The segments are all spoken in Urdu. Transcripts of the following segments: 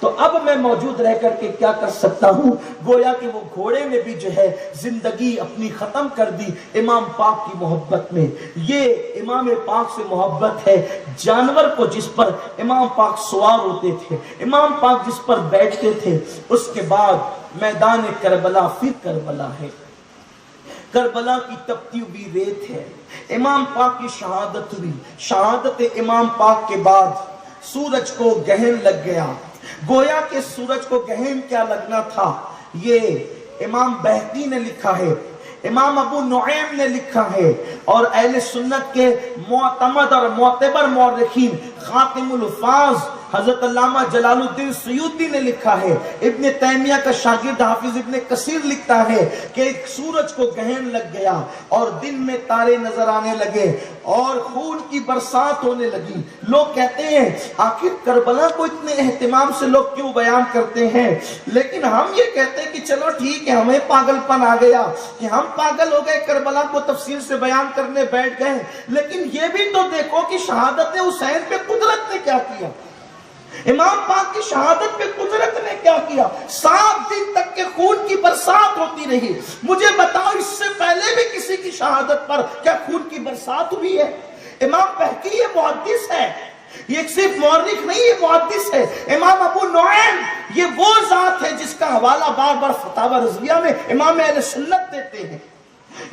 تو اب میں موجود رہ کر کے کیا کر سکتا ہوں؟ گویا کہ وہ گھوڑے نے بھی جو ہے زندگی اپنی ختم کر دی امام پاک کی محبت میں۔ یہ امام پاک سے محبت ہے، جانور کو جس پر امام پاک سوار ہوتے تھے، امام پاک جس پر بیٹھتے تھے۔ اس کے بعد میدان کربلا، پھر کربلا ہے، کربلا کی تپتی ہوئی ریت ہے، امام پاک کی شہادت ہوئی۔ شہادت امام پاک کے بعد سورج کو گہن لگ گیا۔ گویا کہ سورج کو گہن کیا لگنا تھا، یہ امام بہقی نے لکھا ہے، امام ابو نعیم نے لکھا ہے، اور اہل سنت کے معتمد اور معتبر مورخین خاتم الحفاظ حضرت علامہ جلال الدین سیوطی نے لکھا ہے، ابن تیمیہ کا شاگرد حافظ ابن کثیر لکھتا ہے کہ سورج کو گہن لگ گیا اور دن میں تارے نظر آنے لگے اور خون کی برسات ہونے لگی۔ لوگ کہتے ہیں آخر کربلا کو اتنے اہتمام سے لوگ کیوں بیان کرتے ہیں، لیکن ہم یہ کہتے ہیں کہ چلو ٹھیک ہے، ہمیں پاگل پن آ گیا کہ ہم پاگل ہو گئے، کربلا کو تفصیل سے بیان کرنے بیٹھ گئے، لیکن یہ بھی تو دیکھو کہ شہادت حسین پہ قدرت نے کیا کیا، امام پاک کی شہادت پہ قدرت نے کیا کیا۔ 7 دن تک کے خون کی برسات ہوتی رہی۔ مجھے بتاؤ اس سے پہلے بھی کسی کی شہادت پر کیا خون کی برسات ہوئی ہے؟ امام بہقی یہ محدث ہے، یہ صرف مورخ نہیں، یہ محدث ہے۔ امام ابو نعیم یہ وہ ذات ہے جس کا حوالہ بار بار فتاوی رضویہ میں امام اہل سنت دیتے ہیں۔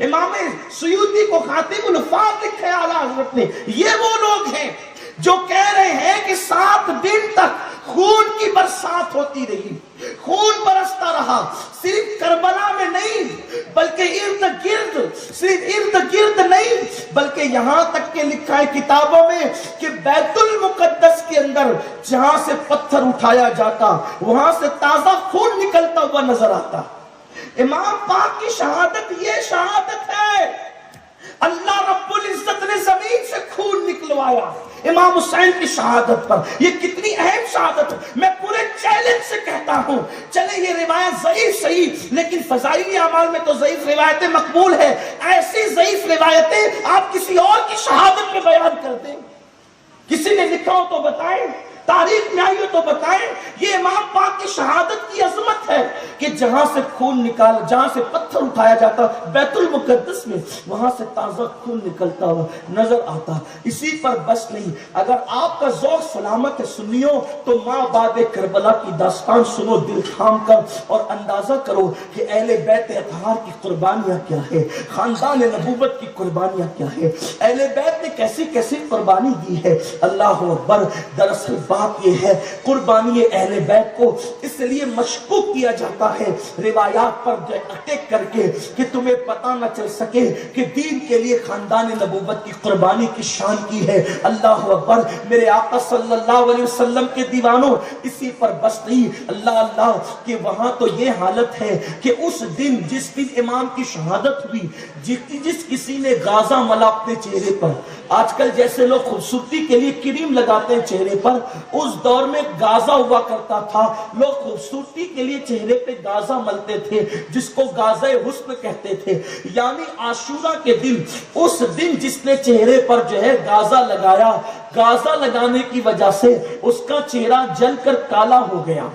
امام سیوطی کو خاتم الحفاظ لکھا ہے اعلیٰ حضرت نے۔ یہ وہ لوگ ہیں جو کہہ رہے ہیں کہ 7 دن تک خون کی برسات ہوتی رہی، خون برستا رہا، صرف کربلا میں نہیں بلکہ ارد گرد، صرف ارد گرد نہیں بلکہ یہاں تک کہ لکھا ہے کتابوں میں کہ بیت المقدس کے اندر جہاں سے پتھر اٹھایا جاتا وہاں سے تازہ خون نکلتا ہوا نظر آتا۔ امام پاک کی شہادت یہ شہادت ہے، اللہ رب العزت نے زمین سے خون نکلوایا امام حسین کی شہادت پر۔ یہ کتنی اہم شہادت ہے، میں پورے چیلنج سے کہتا ہوں چلے یہ روایت ضعیف صحیح، لیکن فضائلی اعمال میں تو ضعیف روایتیں مقبول ہے، ایسی ضعیف روایتیں آپ کسی اور کی شہادت میں بیان کر دیں، کسی نے لکھا ہو تو بتائیں، تاریخ میں آئی ہو تو بتائیں۔ یہ امام پاک کی شہادت کی عظمت ہے کہ جہاں سے خون نکال، جہاں سے پتھر اٹھایا جاتا بیت المقدس میں، وہاں سے تازہ خون نکلتا ہوا نظر آتا۔ اسی پر بس نہیں، اگر آپ کا ذوق سلامت ہے سنیو تو ماں بعد کربلا کی داستان سنو دل تھام کر، اور اندازہ کرو کہ اہل بیت اطہار کی قربانیاں کیا ہے، خاندان نبوت کی قربانیاں کیا ہے، اہل بیت نے کیسی کیسی قربانی دی ہے۔ اللہ اکبر۔ دراصل بات یہ ہے قربانی اہل بیت کو اس لیے مشکوک کیا جاتا ہے روایات پر اٹیک کر کے کہ تمہیں پتہ نہ چل سکے کہ دین کے لیے خاندان نبوت کی قربانی کی شان کی ہے۔ اللہ اکبر۔ میرے آقا صلی اللہ علیہ وسلم کے دیوانوں، اسی پر بس نہیں، اللہ اللہ کہ وہاں تو یہ حالت ہے کہ اس دن جس دن امام کی شہادت ہوئی، جس کسی نے غازہ ملا اپنے چہرے پر، آج کل جیسے لوگ خوبصورتی کے لیے کریم لگاتے ہیں چہرے پر، اس دور میں غازہ ہوا کرتا تھا، لوگ خوبصورتی کے لیے چہرے پہ غازہ ملتے تھے جس کو غازہ حسن کہتے تھے، یعنی عاشورہ کے دن، اس دن جس نے چہرے پر جو ہے غازہ لگایا، غازہ لگانے کی وجہ سے اس کا چہرہ جل کر کالا ہو گیا،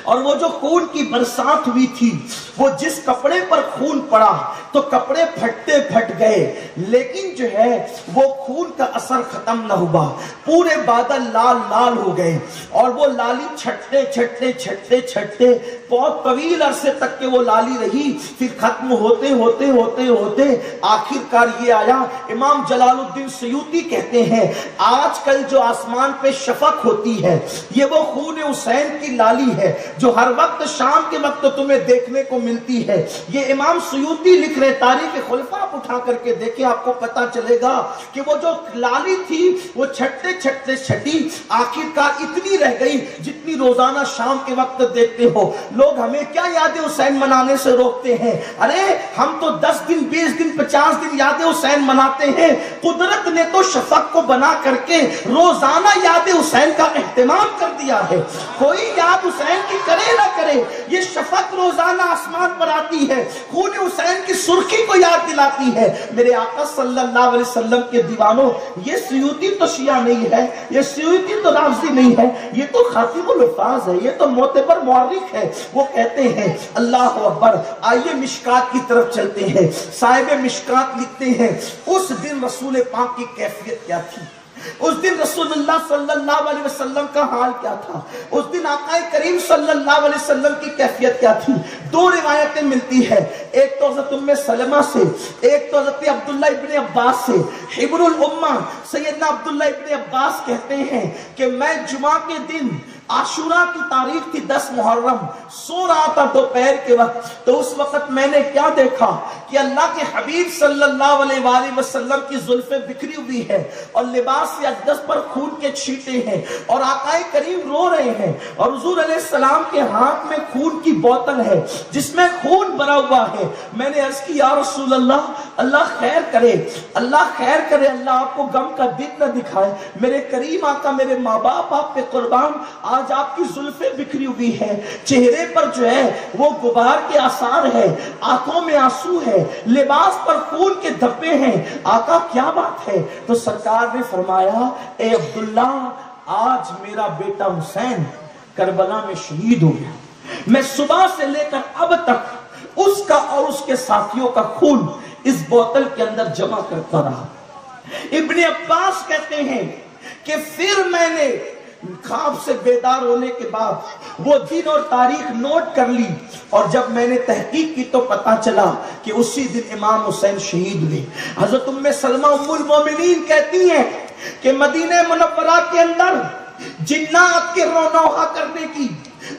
اور وہ جو خون کی برسات ہوئی تھی، وہ جس کپڑے پر خون پڑا تو کپڑے پھٹتے پھٹ گئے، لیکن جو ہے وہ خون کا اثر ختم نہ ہوا، پورے بادل لال لال ہو گئے، اور وہ لالی چھٹتے چھٹتے چھٹتے چھٹتے بہت طویل عرصے تک کہ وہ لالی رہی، پھر ختم ہوتے ہوتے ہوتے ہوتے آخر کار یہ آیا۔ امام جلال الدین سیوطی کہتے ہیں آج کل جو آسمان پہ شفق ہوتی ہے یہ وہ خون حسین کی لالی ہے جو ہر وقت شام کے وقت تمہیں دیکھنے کو ملتی ہے۔ یہ امام سیوطی لکھ رہے، تاریخ خلفاء آپ اٹھا کر کے دیکھیں، آپ کو پتا چلے گا کہ وہ جو لالی تھی وہ چھٹتے چھٹتے چھٹی، آخر کار اتنی رہ گئی جتنی روزانہ شام کے وقت دیکھتے ہو۔ لوگ ہمیں کیا یاد حسین منانے سے روکتے ہیں؟ ارے ہم تو 10 دن 20 دن 50 دن یاد حسین مناتے ہیں، قدرت نے تو شفق کو بنا کر کے روزانہ یاد حسین کا اہتمام کر دیا ہے۔ کوئی یاد حسین حسین کی کرے نہ کرے، یہ شفق روزانہ آسمان پر آتی ہے، خون حسین کی سرخی کو یاد دلاتی ہے۔ میرے آقا صلی اللہ علیہ وسلم کے دیوانوں، یہ سیوطی تو شیعہ نہیں ہے، یہ سیوطی تو رافضی نہیں ہے، یہ تو خاتم الحفاظ ہے، یہ تو معتبر مورخ ہے۔ وہ کہتے ہیں اللہ اکبر، آئیے مشکات کی طرف چلتے ہیں۔ صاحب مشکات لکھتے ہیں اس دن رسول پاک کی کیفیت کیا تھی، اس دن رسول اللہ صلی اللہ علیہ وسلم کا حال کیا تھا، اس دن آقا کریم صلی اللہ علیہ وسلم کی کیفیت کیا تھی۔ دو روایتیں ملتی ہے، ایک تو حضرت ام سلمہ سے، ایک تو حضرت عبداللہ ابن عباس سے۔ حبر الامہ سیدنا عبداللہ ابن عباس کہتے ہیں کہ میں جمعہ کے دن، عاشوراء کی تاریخ تھی 10 محرم، سو رہا تھا دوپہر کے وقت، تو اس وقت میں نے کیا دیکھا کہ اللہ کے حبیب صلی اللہ علیہ وآلہ وسلم کی زلفیں بکھری ہوئی ہیں اور لباس اقدس پر خون کے چھینٹے ہیں، اور آقا کریم رو رہے ہیں، اور حضور علیہ السلام کے ہاتھ میں خون کی بوتل ہے جس میں خون بھرا ہوا ہے۔ میں نے عرض کی یا رسول اللہ، اللہ خیر کرے، اللہ خیر کرے، اللہ آپ کو غم کا دن نہ دکھائے، میرے کریم آقا، میرے ماں باپ آپ پہ قربان، آج آپ کی زلفیں بکھری ہوئی ہیں، چہرے پر جو ہے وہ غبار کے آثار ہے، آنکھوں میں آنسو ہے، لباس پر خون کے دھبے ہیں، آقا کیا بات ہے؟ تو سرکار نے فرمایا اے عبداللہ، آج میرا بیٹا حسین کربلا میں شہید ہو گیا، میں صبح سے لے کر اب تک اس کا اور اس کے ساتھیوں کا خون اس بوتل کے اندر جمع کرتا رہا۔ ابن عباس کہتے ہیں کہ پھر میں نے خواب سے بیدار ہونے کے بعد وہ دن اور تاریخ نوٹ کر لی، اور جب میں نے تحقیق کی تو پتا چلا کہ اسی دن امام حسین شہید ہوئے۔ حضرت ام سلمہ ام المومنین کہتی ہیں کہ مدینہ منورہ کے اندر جنات کے رونوحہ کرنے کی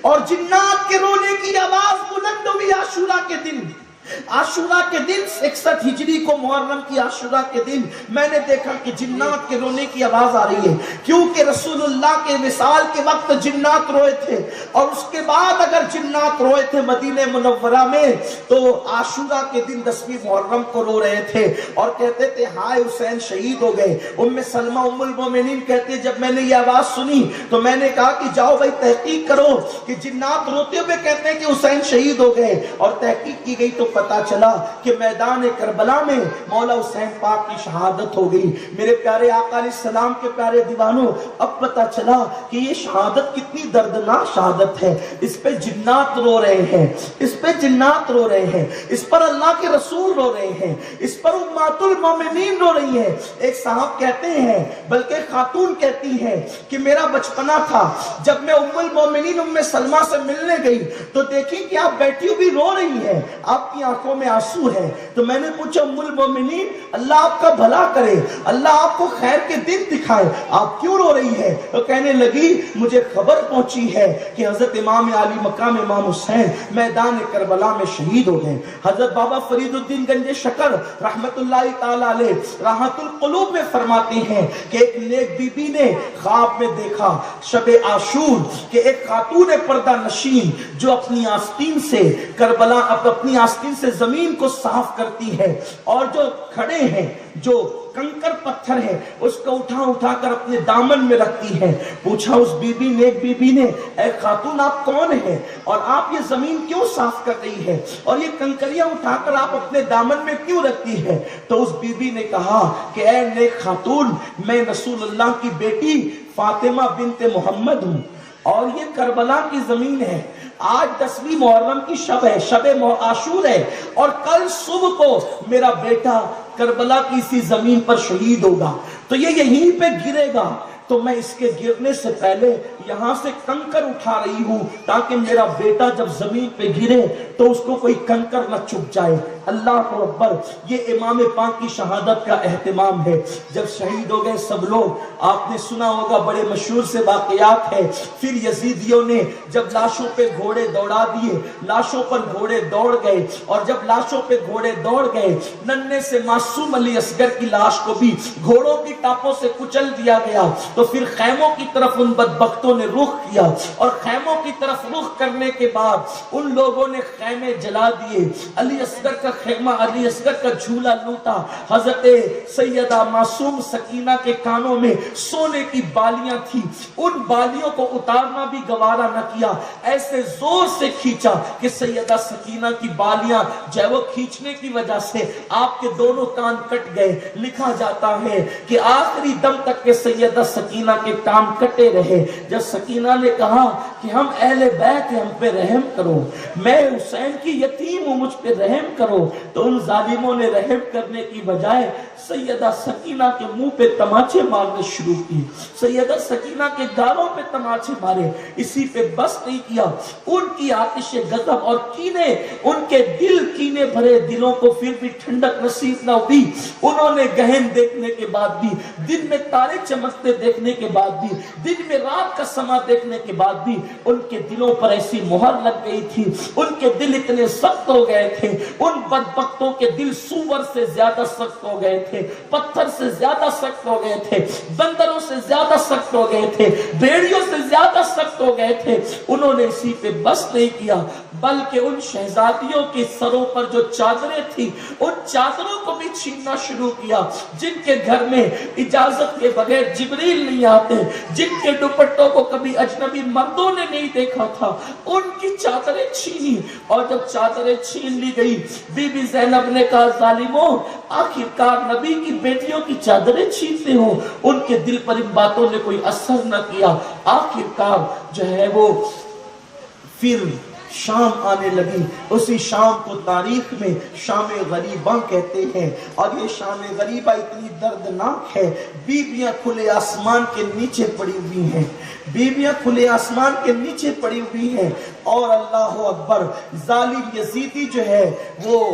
اور جنات کے رونے کی آواز بلند ہوئی عاشوراء کے دن۔ عاشوراء کے دن 61 ہجری کو محرم کی عاشوراء کے دن میں نے دیکھا کہ جنات کے رونے کی آواز آ رہی ہے، کیونکہ رسول اللہ کے وصال کے وقت جنات روئے تھے، اور اس کے بعد اگر جنات روئے تھے مدینہ منورہ میں تو عاشوراء کے دن 10ویں محرم کو رو رہے تھے اور کہتے تھے ہائے حسین شہید ہو گئے۔ ام سلمہ ام المومنین کہتے جب میں نے یہ آواز سنی تو میں نے کہا کہ جاؤ بھائی تحقیق کرو کہ جنات روتے ہوئے کہتے ہیں کہ حسین شہید ہو گئے، اور تحقیق کی گئی تو پتا چلا کہ میدان کربلا میں مولا حسین پاک کی شہادت ہو گئی۔ میرے پیارے آقا علیہ السلام کے پیارے دیوانوں، اب پتا چلا کہ یہ شہادت کتنی دردناک شہادت ہے، اس پہ جنات رو رہے ہیں، اس پہ جنات رو رہے ہیں، اس پر اللہ کے رسول رو رہے ہیں، اس پر امہات المومنین رو رہی ہیں۔ ایک صاحب کہتے ہیں، بلکہ خاتون کہتی ہے کہ میرا بچپنا تھا، جب میں ام المومنین ام سلمہ سے ملنے گئی تو دیکھی کہ آپ بیٹھی ہوئی رو رہی ہیں، آپ کی آنکھوں میں آنسو ہے، تو میں نے پوچھا ام المومنین اللہ آپ کا بھلا کرے، اللہ آپ کو خیر کے دن دکھائے، آپ کیوں رو رہی ہے؟ تو کہنے لگی مجھے خبر پہنچی ہے کہ حضرت امام علی مقام امام حسین میدان کربلا میں شہید ہو گئے۔ حضرت بابا فرید الدین گنج شکر رحمت اللہ تعالی علیہ راحت القلوب میں فرماتے ہیں کہ ایک نیک بی بی نے خواب میں دیکھا شب عاشور کہ ایک خاتون پردہ نشین جو اپنی آستین سے کربلا اپنی آستین سے زمین کو صاف کرتی ہے، اور جو کھڑے ہیں جو کنکر پتھر ہے اس کو اٹھا کر اپنے دامن میں رکھتی ہے۔ پوچھا اس بی بی نے، ایک بی بی نے، اے خاتون آپ کون ہیں اور آپ یہ زمین کیوں صاف کر رہی ہے اور یہ کنکریاں اٹھا کر آپ اپنے دامن میں کیوں رکھتی ہے؟ تو اس بی بی نے کہا کہ اے نیک خاتون، میں رسول اللہ کی بیٹی فاطمہ بنت محمد ہوں، اور یہ کربلا کی زمین ہے، آج 10ویں محرم کی شب ہے، شب عاشور ہے، اور کل صبح کو میرا بیٹا کربلا کی اسی زمین پر شہید ہوگا، تو یہ یہیں پہ گرے گا، تو میں اس کے گرنے سے پہلے یہاں سے کنکر اٹھا رہی ہوں تاکہ میرا بیٹا جب زمین پہ گرے تو اس کو کوئی کنکر نہ چپ جائے۔ اللہ اکبر، یہ امام پاک کی شہادت کا اہتمام ہے۔ جب شہید ہو گئے سب لوگ، آپ نے سنا ہوگا بڑے مشہور سے واقعات ہے، پھر یزیدیوں نے جب لاشوں پہ گھوڑے دوڑا دیے، لاشوں پر گھوڑے دوڑ گئے، اور جب لاشوں پہ گھوڑے دوڑ گئے ننھے سے معصوم علی اصغر کی لاش کو بھی گھوڑوں کی ٹاپوں سے کچل دیا گیا، تو پھر خیموں کی طرف ان بدبختوں نے رخ کیا اور خیموں کی طرف رخ کرنے کے بعد ان لوگوں نے خیمے جلا دیے. علی اصغر کا خیمہ، علی اصغر کا جھولا لوٹا. حضرت سیدہ معصوم سکینہ کے کانوں میں سونے کی بالیاں تھی، ان بالیوں کو اتارنا بھی گوارا نہ کیا، ایسے زور سے کھینچا کہ سیدہ سکینہ کی بالیاں جو ہے وہ کھینچنے کی وجہ سے آپ کے دونوں کان کٹ گئے. لکھا جاتا ہے کہ آخری دم تک کے سیدہ سکینہ کے کان کٹے رہے. جب سکینہ نے کہا کہ ہم اہل بیت ہیں، ہم پہ رحم کرو، میں حسین کی یتیم ہوں، مجھ پہ رحم کرو، تو ان ظالموں نے رحم کرنے کی بجائے سیدہ سکینہ کے منہ پہ تماچے مارنے شروع کی، سیدہ سکینہ کے گالوں پہ تماچے مارے. اسی پہ بس نہیں کیا، ان کی آتش غضب اور کینے، ان کے دل کینے بھرے دلوں کو پھر بھی ٹھنڈک نصیب نہ ہوئی. انہوں نے گہن دیکھنے کے بعد بھی، دن میں تارے چمکتے دیکھنے کے بعد بھی، دن میں رات کا سما دیکھنے کے بعد بھی ان کے دلوں پر ایسی مہر لگ گئی تھی، ان کے دل اتنے سخت ہو گئے تھے. ان بدبختوں کے دل سور سے زیادہ سخت ہو گئے تھے، پتھر سے زیادہ سخت ہو گئے تھے، بندروں سے زیادہ سخت ہو گئے تھے، بھیڑیوں سے زیادہ سخت ہو گئے تھے. انہوں نے اسی پہ بس نہیں کیا، بلکہ ان شہزادیوں کے سروں پر جو چادریں تھی ان چادروں کو بھی چھیننا شروع کیا، جن کے گھر میں اجازت کے بغیر جبریل نہیں آتے، جن کے دوپٹوں کو کبھی اجنبی مردوں نے نہیں دیکھا تھا، ان کی چادریں چھینی. اور جب چادریں چھین لی گئی، بی بی زینب نے کہا ظالموں، آخرکار نبی کی بیٹیوں کی چادریں چھینتے ہو. ان کے دل پر ان باتوں نے کوئی اثر نہ کیا. آخرکار جو ہے وہ پھر شام آنے لگی. اسی شام کو تاریخ میں شام غریبہ کہتے ہیں، اور یہ شام غریبہ اتنی دردناک ہے. بیویاں کھلے آسمان کے نیچے پڑی ہوئی ہیں، بیویاں کھلے آسمان کے نیچے پڑی ہوئی ہیں، اور اللہ اکبر، ظالم یزیدی جو ہے وہ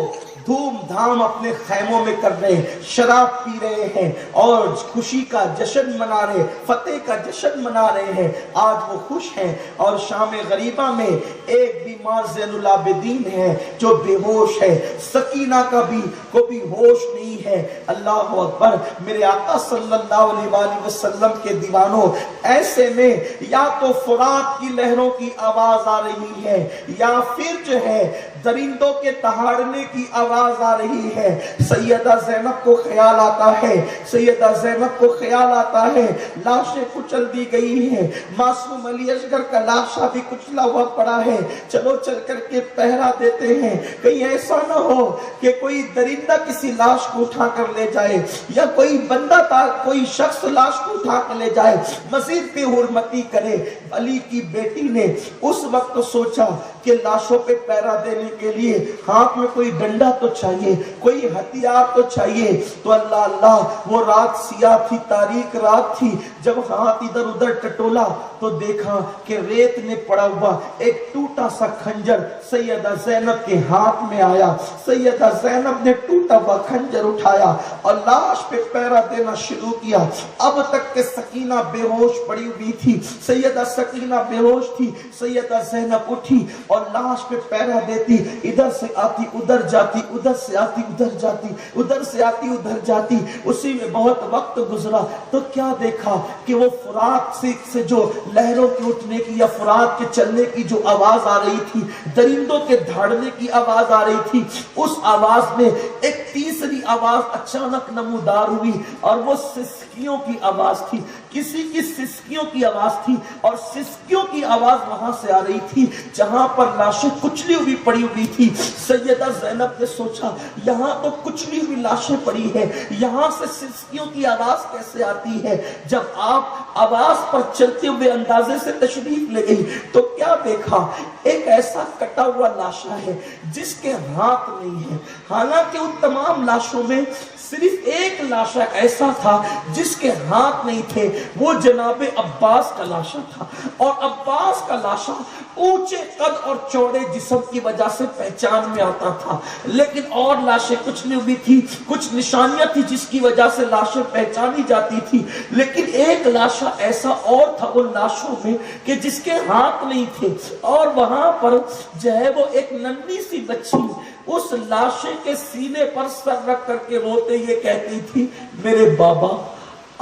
دھوم دھام اپنے خیموں میں کر رہے ہیں، شراب پی رہے ہیں اور خوشی کا جشن منا رہے، فتح کا جشن منا رہے ہیں. آج وہ خوش ہیں. اور شام غریبہ میں ایک بیمار زین العابدین ہے جو بے ہوش ہے، سکینہ کا بھی کوئی ہوش نہیں ہے. اللہ اکبر. میرے آقا صلی اللہ علیہ وآلہ وسلم کے دیوانوں، ایسے میں یا تو فرات کی لہروں کی آواز آ رہی ہے، یا پھر جو ہے درندوں کے دہاڑنے کی آواز آ رہی ہے. سیدہ زینب کو خیال آتا ہے، سیدہ زینب کو خیال آتا ہے لاشیں کچل دی گئی ہیں، معصوم علی اصغر کا لاشا بھی کچلا ہوا پڑا ہے، چلو چل کر کے پہرا دیتے ہیں، کہیں ایسا نہ ہو کہ کوئی درندہ کسی لاش کو اٹھا کر لے جائے، یا کوئی بندہ کوئی شخص لاش کو اٹھا کر لے جائے، مزید بے حرمتی کرے. علی کی بیٹی نے اس وقت سوچا کہ لاشوں پہ پہرا دینے کے لیے ہاتھ میں کوئی ڈنڈا تو چاہیے، کوئی ہتھیار تو چاہیے. تو اللہ اللہ، وہ رات سیاہ تھی، تاریک رات تھی. جب ہاتھ ادھر ادھر ٹٹولا تو دیکھا کہ ریت میں پڑا ہوا ایک ٹوٹا سا خنجر سیدہ زینب کے ہاتھ میں آیا. سیدہ زینب نے ٹوٹا ہوا خنجر اٹھایا اور لاش پہ پہرا دینا شروع کیا. اب تک کہ سکینہ بے ہوش پڑی ہوئی تھی، سیدہ سکینہ بے ہوش تھی. سیدہ زینب اٹھی اور لاش پہ پہرا دیتی، ادھر سے آتی ادھر جاتی، ادھر سے آتی ادھر جاتی، ادھر سے آتی ادھر جاتی. اسی میں بہت وقت گزرا تو کیا دیکھا کہ وہ فرات سے جو لہروں کے اٹھنے کی یا فرات کے چلنے کی جو آواز آ رہی تھی، درندوں کے دھاڑنے کی آواز آ رہی تھی، اس آواز میں ایک تیسری آواز اچانک نمودار ہوئی، اور وہ سسکیوں کی آواز تھی. کسی کی سسکیوں کی آواز تھی، اور سسکیوں کی آواز وہاں سے آ رہی تھی جہاں پر لاشیں کچلی ہوئی پڑی ہوئی تھی. سیدہ زینب نے سوچا یہاں تو کچلی ہوئی لاشیں پڑی ہیں، یہاں سے سسکیوں کی آواز کیسے آتی ہے؟ جب آپ آواز پر چلتے ہوئے اندازے سے تشریف لے گئی تو کیا دیکھا؟ ایک ایسا کٹا ہوا لاشا ہے جس کے ہاتھ نہیں ہے. حالانکہ ان تمام لاشوں میں صرف ایک لاشا ایسا تھا جس کے ہاتھ نہیں تھے، وہ جناب عباس کا لاشا تھا. اور عباس کا لاشا اونچے قد اور چوڑے جسم کی وجہ سے پہچان میں آتا تھا، لیکن اور لاشیں کچھ نہیں ہوئی تھی، کچھ نشانیاں تھی جس کی وجہ سے لاشیں پہچانی جاتی تھی. لیکن ایک لاشا ایسا اور تھا ان لاشوں میں کہ جس کے ہاتھ نہیں تھے، اور وہاں پر جو ہے وہ ایک ننھی سی بچی اس لاشے کے سینے پر سر رکھ کر کے روتے یہ کہتی تھی، میرے بابا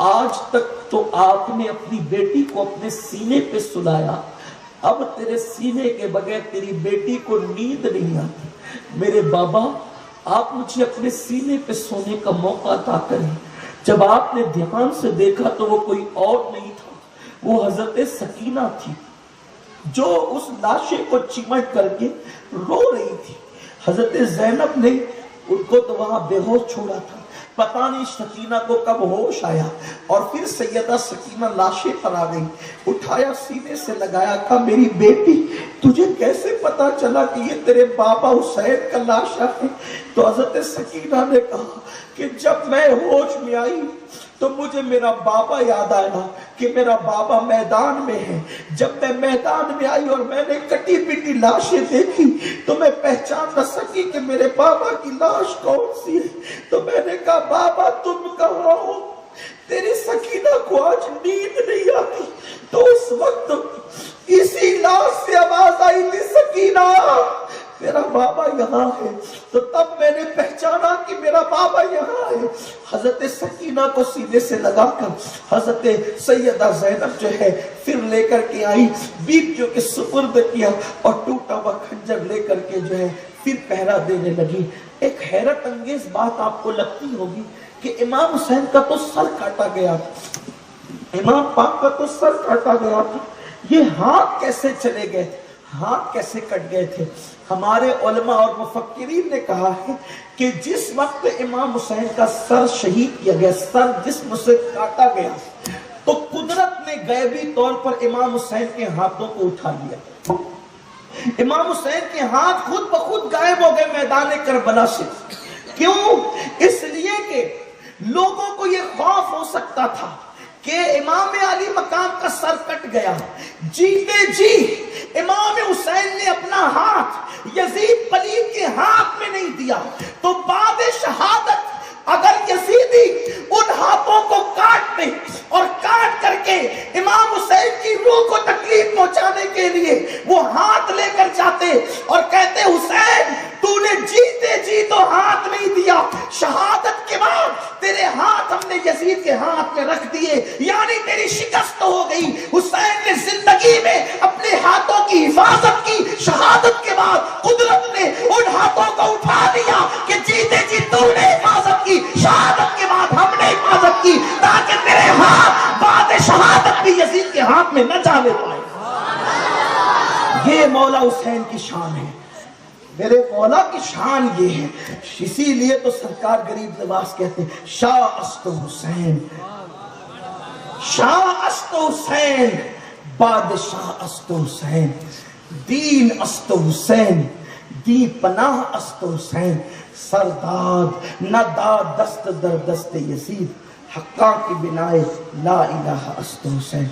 آج تک تو آپ نے اپنی بیٹی کو اپنے سینے پہ سلایا. اب تیرے سینے کے بغیر تیری بیٹی کو نیند نہیں آتی. میرے بابا آپ مجھے اپنے سینے پہ سونے کا موقع عطا کریں. جب آپ نے دھیان سے دیکھا تو وہ کوئی اور نہیں تھا, وہ حضرت سکینہ تھی جو اس لاشے کو چمٹ کر کے رو رہی تھی. حضرت زینب نے ان کو تو وہاں بے ہوش چھوڑا تھا. پتہ نہیں سکینہ کو کب ہوش آیا اور پھر سیدہ سکینہ لاشے پر آ گئی. اٹھایا, سینے سے لگایا, کہا میری بیٹی تجھے کیسے پتا چلا کہ یہ تیرے بابا حسین کا لاشا ہے؟ تو حضرت سکینہ نے کہا کہ جب میں ہوش میں آئی تو مجھے میرا بابا یاد آیا کہ میرا بابا میدان میں ہے. جب میں میدان میں آئی اور میں نے کٹی پٹی لاشیں دیکھی تو میں پہچان نہ سکی کہ میرے بابا کی لاش کون سی ہے. تو میں نے کہا بابا تم کہاں ہو؟ تیری سکینہ کو آج نیند نہیں آتی. تو اس وقت اسی لاش سے آواز آئی تھی, سکینہ میرا بابا یہاں ہے. تو تب میں نے پہچانا کہ میرا بابا یہاں ہے. حضرت سکینہ کو سینے سے لگا کر حضرت سیدہ زینب جو ہے پھر لے کر کے آئی, بیویوں کے سپرد کیا اور ٹوٹا ہوا خنجر لے کر کے جو ہے پھر پہرا دینے لگی. ایک حیرت انگیز بات آپ کو لگتی ہوگی کہ امام حسین کا تو سر کاٹا گیا تھا, امام پاک کا تو سر کاٹا گیا تھا, یہ ہاتھ کیسے چلے گئے تھے, ہاتھ کیسے کٹ گئے تھے؟ ہمارے علماء اور مفکرین نے کہا ہے کہ جس وقت امام حسین کا سر شہید کیا گیا, سر جسم سے کاٹا گیا, تو قدرت نے غیبی طور پر امام حسین کے ہاتھوں کو اٹھا لیا. امام حسین کے ہاتھ خود بخود غائب ہو گئے میدان کربلا سے. کیوں؟ اس لیے کہ لوگوں کو یہ خوف ہو سکتا تھا کہ امام علی مقام کا سر کٹ گیا. جیتے جی امام حسین نے اپنا ہاتھ یزید پلید کے ہاتھ میں نہیں دیا, تو بعد شہادت اگر یزیدی ان ہاتھوں کو کاٹ دے اور کاٹ کر کے امام حسین کی روح کو تکلیف پہنچانے کے لیے وہ ہاتھ لے کر جاتے اور کہتے حسین تو نے جیتے جی تو ہاتھ نہیں دیا, شہادت کے بعد تیرے ہاتھ ہم نے یزید کے ہاتھ میں رکھ دیے, یعنی تیری شکست ہو گئی. حسین نے زندگی میں اپنے ہاتھوں کی حفاظت کی, شہادت کے بعد قدرت نے ان ہاتھوں کو اٹھا لیا کہ جیتے جی تو نے حفاظت کی, شہادت کے بعد ہم نے حفاظت کی, تاکہ تیرے ہاتھ بعد شہادت بھی یزید کے ہاتھ میں نہ جانے پائے. یہ مولا حسین کی شان ہے, میرے مولا کی شان یہ ہے. اسی لیے تو سرکار غریب نواز کہتے ہیں شاہ است حسین, شاہ است حسین, بادشاہ است حسین, دین است حسین, دی پناہ است حسین, سرداد نہ داد دست در دست یزید, حقا کی بنائے لا الہ است حسین.